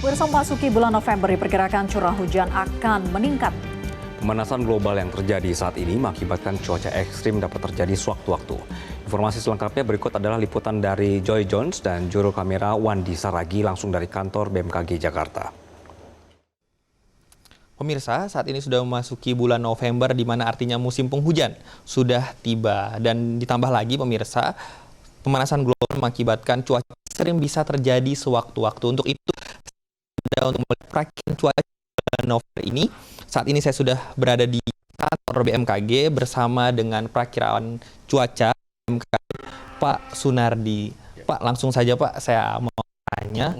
Pemirsa, memasuki bulan November diperkirakan curah hujan akan meningkat. Pemanasan global yang terjadi saat ini mengakibatkan cuaca ekstrim dapat terjadi sewaktu-waktu. Informasi selengkapnya berikut adalah liputan dari Joy Jones dan juru kamera Wandi Saragi langsung dari kantor BMKG Jakarta. Pemirsa, saat ini sudah memasuki bulan November di mana artinya musim penghujan sudah tiba. Dan ditambah lagi pemirsa, pemanasan global mengakibatkan cuaca ekstrim bisa terjadi sewaktu-waktu. Untuk itu, untuk melihat perakiraan cuaca bulan November ini, saat ini saya sudah berada di kantor BMKG bersama dengan perakiraan cuaca BMKG Pak Sunardi. Pak, langsung saja Pak, saya mau tanya,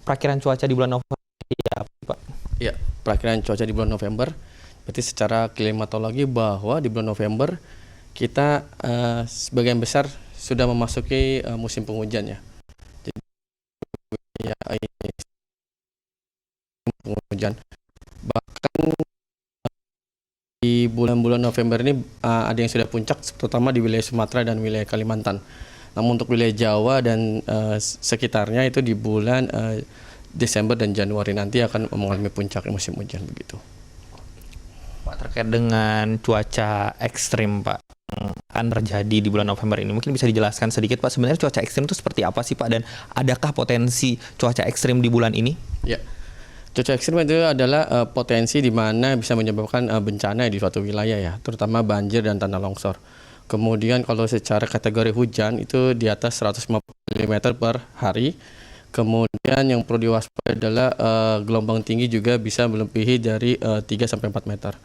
perakiraan cuaca di bulan November ya Pak? Ya, perakiraan cuaca di bulan November, berarti secara klimatologi bahwa di bulan November kita sebagian besar sudah memasuki musim penghujan ya. Jadi ya ini penghujan. Bahkan di bulan-bulan November ini ada yang sudah puncak, terutama di wilayah Sumatera dan wilayah Kalimantan. Namun untuk wilayah Jawa dan sekitarnya itu di bulan Desember dan Januari nanti akan mengalami puncak musim hujan begitu. Pak, terkait dengan cuaca ekstrim Pak yang akan terjadi di bulan November ini, mungkin bisa dijelaskan sedikit Pak, sebenarnya cuaca ekstrim itu seperti apa sih Pak, dan adakah potensi cuaca ekstrim di bulan ini? Ya, cuaca ekstrim itu adalah potensi di mana bisa menyebabkan bencana di suatu wilayah ya, terutama banjir dan tanah longsor. Kemudian kalau secara kategori hujan itu di atas 150 mm per hari. Kemudian yang perlu diwaspadai adalah gelombang tinggi juga bisa melebihi dari 3-4 meter.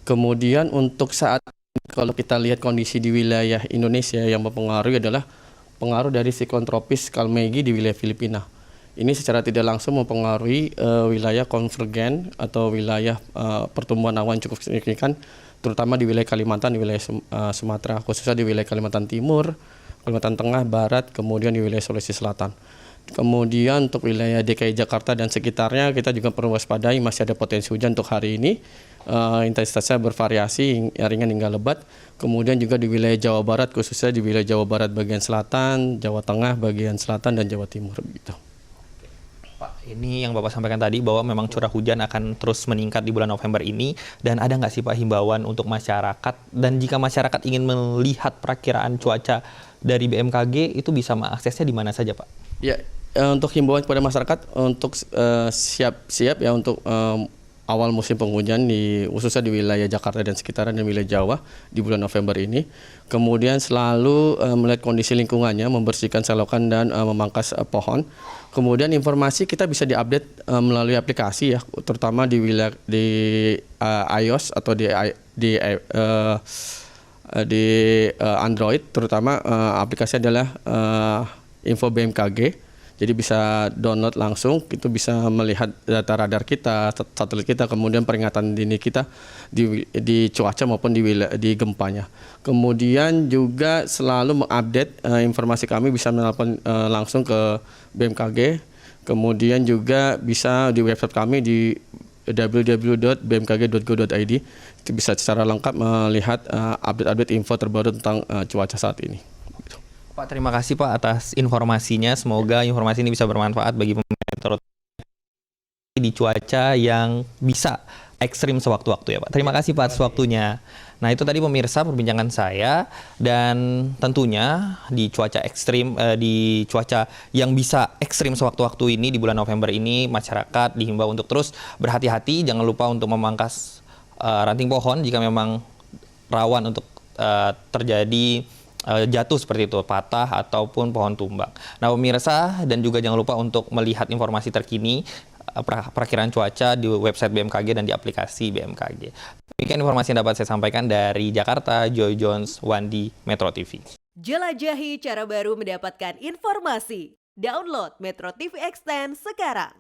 Kemudian untuk saat ini, kalau kita lihat kondisi di wilayah Indonesia yang mempengaruhi adalah pengaruh dari siklon tropis Kalmegi di wilayah Filipina. Ini secara tidak langsung mempengaruhi wilayah konvergen atau wilayah pertumbuhan awan cukup signifikan, terutama di wilayah Kalimantan, di wilayah Sumatera, khususnya di wilayah Kalimantan Timur, Kalimantan Tengah, Barat, kemudian di wilayah Sulawesi Selatan. Kemudian untuk wilayah DKI Jakarta dan sekitarnya kita juga perlu waspadai, masih ada potensi hujan untuk hari ini. Intensitasnya bervariasi ringan hingga lebat. Kemudian juga di wilayah Jawa Barat, khususnya di wilayah Jawa Barat bagian selatan, Jawa Tengah bagian selatan, dan Jawa Timur begitu. Pak, ini yang Bapak sampaikan tadi bahwa memang curah hujan akan terus meningkat di bulan November ini, dan ada nggak sih Pak himbauan untuk masyarakat, dan jika masyarakat ingin melihat perakiraan cuaca dari BMKG itu bisa mengaksesnya di mana saja Pak? Ya, untuk himbauan kepada masyarakat untuk siap-siap ya untuk awal musim penghujan khususnya di wilayah Jakarta dan sekitarnya dan wilayah Jawa di bulan November ini. Kemudian selalu melihat kondisi lingkungannya, membersihkan selokan dan memangkas pohon. Kemudian informasi kita bisa diupdate melalui aplikasi ya, terutama di wilayah iOS atau di Android, terutama aplikasi adalah Info BMKG. Jadi bisa download langsung, itu bisa melihat data radar kita, satelit kita, kemudian peringatan dini kita di cuaca maupun di gempanya. Kemudian juga selalu mengupdate informasi kami, bisa menelpon langsung ke BMKG. Kemudian juga bisa di website kami di www.bmkg.go.id. Itu bisa secara lengkap melihat update-update info terbaru tentang cuaca saat ini. Pak, terima kasih Pak atas informasinya. Semoga informasi ini bisa bermanfaat bagi pemirsa di cuaca yang bisa ekstrim sewaktu-waktu ya Pak. Terima kasih Pak atas waktunya. Nah, itu tadi pemirsa perbincangan saya, dan tentunya di cuaca ekstrim, di cuaca yang bisa ekstrim sewaktu-waktu ini di bulan November ini, masyarakat dihimbau untuk terus berhati-hati. Jangan lupa untuk memangkas ranting pohon jika memang rawan untuk terjadi jatuh seperti itu, patah ataupun pohon tumbang. Nah pemirsa, dan juga jangan lupa untuk melihat informasi terkini perakiraan cuaca di website BMKG dan di aplikasi BMKG. Demikian informasi yang dapat saya sampaikan dari Jakarta, Joy Jones, Wandi, Metro TV. Jelajahi cara baru mendapatkan informasi. Download Metro TV Extend sekarang.